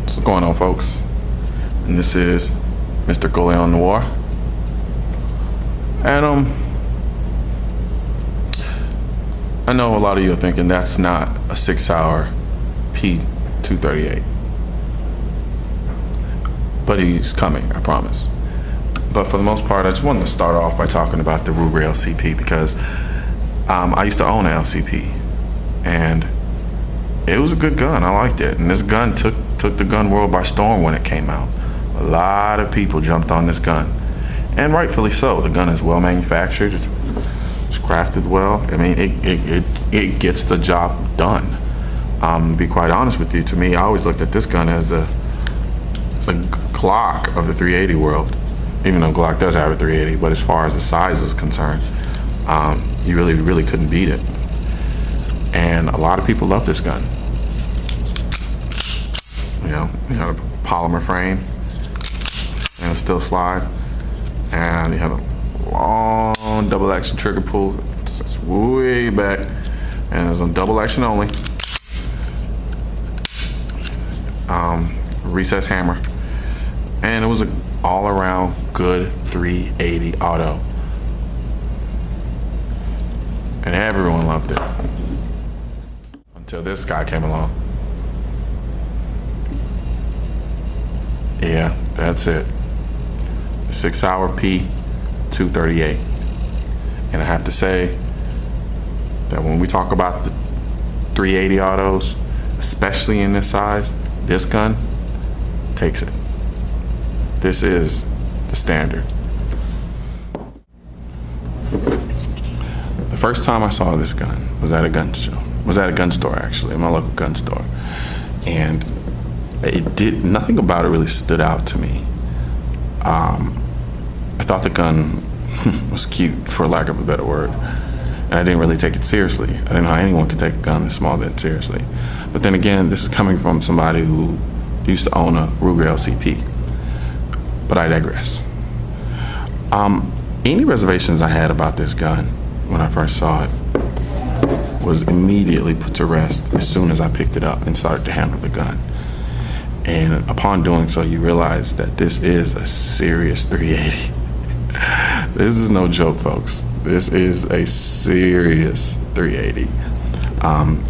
What's going on, folks? And this is Mr. Goleon Noir. And I know a lot of you are thinking that's not a 6-hour P238, but he's coming, I promise. But for the most part, I just wanted to start off by talking about the Ruger LCP because I used to own an LCP, and it was a good gun. I liked it, and this gun took the gun world by storm when it came out. A lot of people jumped on this gun, and rightfully so. The gun is well manufactured. It's crafted well. I mean, it gets the job done. To be quite honest with you, to me, I always looked at this gun as the Glock of the 380 world. Even though Glock does have a 380, but as far as the size is concerned, you really couldn't beat it. And a lot of people love this gun. You know, a polymer frame, and it still slide, and you have a long double action trigger pull that's way back, and it's on double action only. Recess hammer, and it was an all-around good 380 auto, and everyone loved it until this guy came along. Yeah, that's it. The 6-hour P238. And I have to say that when we talk about the 380 autos, especially in this size, this gun takes it. This is the standard. The first time I saw this gun was at a gun show. Was at a gun store, actually, my local gun store. And nothing about it really stood out to me. I thought the gun was cute, for lack of a better word. And I didn't really take it seriously. I didn't know how anyone could take a gun this small that seriously. But then again, this is coming from somebody who used to own a Ruger LCP. But I digress. Any reservations I had about this gun when I first saw it was immediately put to rest as soon as I picked it up and started to handle the gun. And upon doing so, you realize that this is a serious 380. This is no joke, folks. This is a serious 380.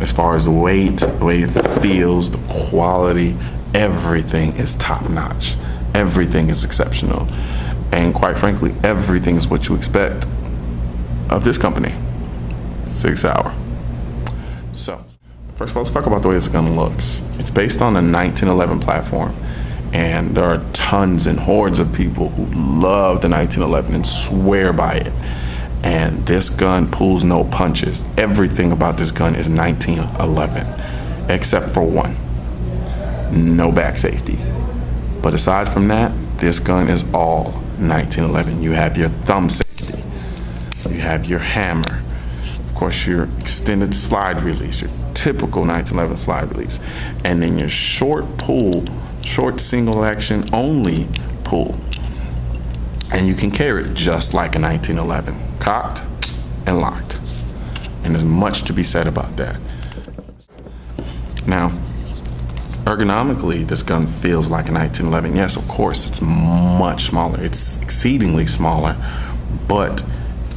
As far as the weight, the way it feels, the quality, everything is top notch. Everything is exceptional. And quite frankly, everything is what you expect of this company. 6-hour. So, first of all, let's talk about the way this gun looks. It's based on the 1911 platform, and there are tons and hordes of people who love the 1911 and swear by it. And this gun pulls no punches. Everything about this gun is 1911, except for one: no back safety. But aside from that, this gun is all 1911. You have your thumb safety, you have your hammer, of course your extended slide release, your typical 1911 slide release, and then your short pull, short single action only pull. And you can carry it just like a 1911, cocked and locked. And there's much to be said about that. Now, ergonomically, this gun feels like a 1911. Yes, of course, it's much smaller. It's exceedingly smaller, but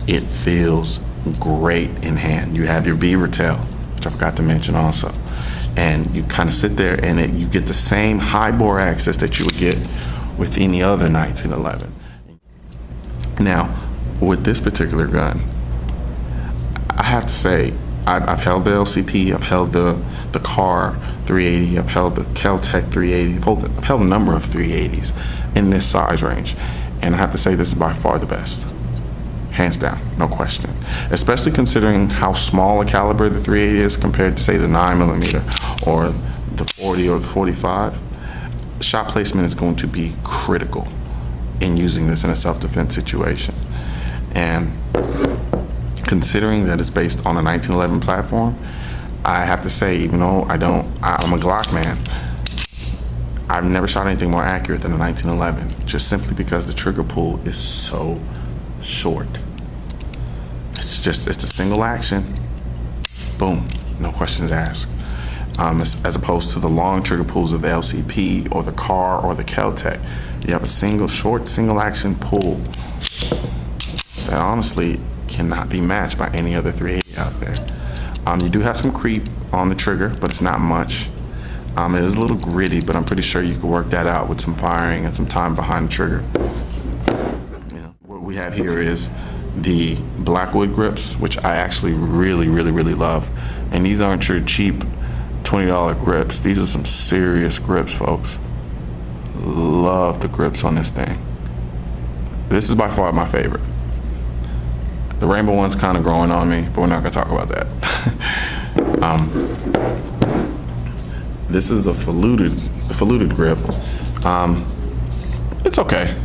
it feels great in hand. You have your beaver tail, which I forgot to mention also. And you kind of sit there and you get the same high bore access that you would get with any other 1911. Now, with this particular gun, I have to say, I've held the LCP, I've held the Car 380, I've held the Ket-Tec 380, I've held a number of 380s in this size range. And I have to say, this is by far the best. Hands down, no question. Especially considering how small a caliber the 380 is compared to, say, the 9mm or the 40 or the 45. Shot placement is going to be critical in using this in a self-defense situation. And considering that it's based on a 1911 platform, I have to say, even though I'm a Glock man, I've never shot anything more accurate than a 1911, just simply because the trigger pull is so short. It's a single action, boom, no questions asked. as opposed to the long trigger pulls of the LCP or the car or the Ket-Tec. You have a short single action pull that honestly cannot be matched by any other 380 out there. You do have some creep on the trigger, but it's not much. It is a little gritty, but I'm pretty sure you can work that out with some firing and some time behind the trigger. What we have here is the Blackwood grips, which I actually really love. And these aren't your cheap $20 grips. These are some serious grips, folks. Love the grips on this thing. This is by far my favorite. The rainbow one's kind of growing on me, but we're not gonna talk about that. This is a faluted grip. It's okay.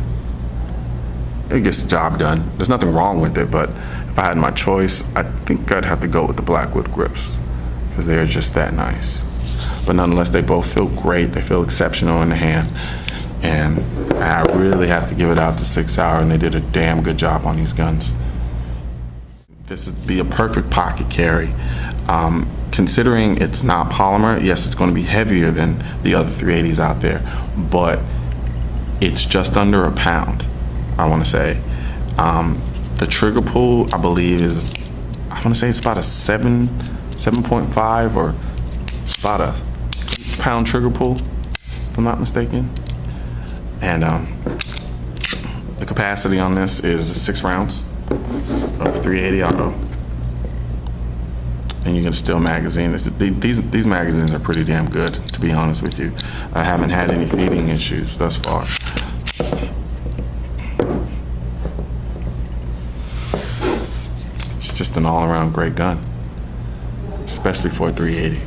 It gets the job done. There's nothing wrong with it, but if I had my choice, I think I'd have to go with the Blackwood grips because they're just that nice. But nonetheless, they both feel great. They feel exceptional in the hand. And I really have to give it out to Sig Sauer, and they did a damn good job on these guns. This would be a perfect pocket carry. Considering it's not polymer, yes, it's going to be heavier than the other 380s out there, but it's just under a pound, I want to say. The trigger pull, I believe, is, I want to say it's about a 7.5 or about a 8-pound trigger pull, if I'm not mistaken. And the capacity on this is 6 rounds of 380 auto. And you get a steel magazine. These magazines are pretty damn good, to be honest with you. I haven't had any feeding issues thus far. It's just an all-around great gun, especially for a 380.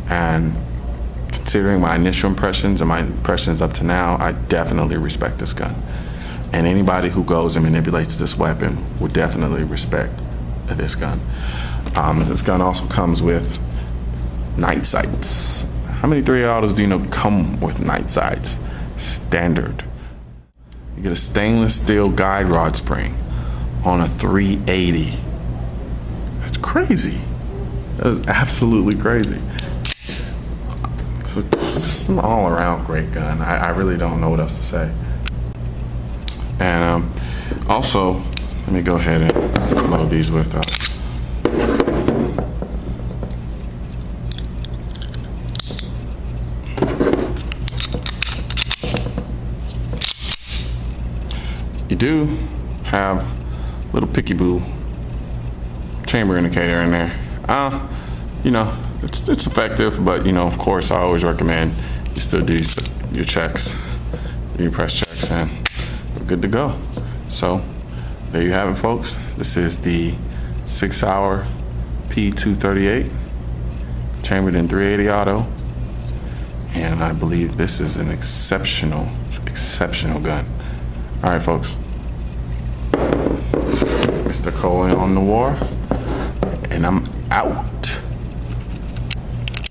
And considering my initial impressions and my impressions up to now, I definitely respect this gun. And anybody who goes and manipulates this weapon would definitely respect this gun. This gun also comes with night sights. How many 380 autos do you know come with night sights? Standard. You get a stainless steel guide rod spring on a 380. That's crazy. That is absolutely crazy. So it's an all-around great gun. I really don't know what else to say. And also, let me go ahead and load these with you do have a little picky boo chamber indicator in there. It's effective, but of course I always recommend you still do your checks, your press checks, and we're good to go. So there you have it, folks. This is the Sig Sauer P238 chambered in 380 auto, and I believe this is an exceptional gun. All right, folks. Mr. Cohen on the war, and I'm out.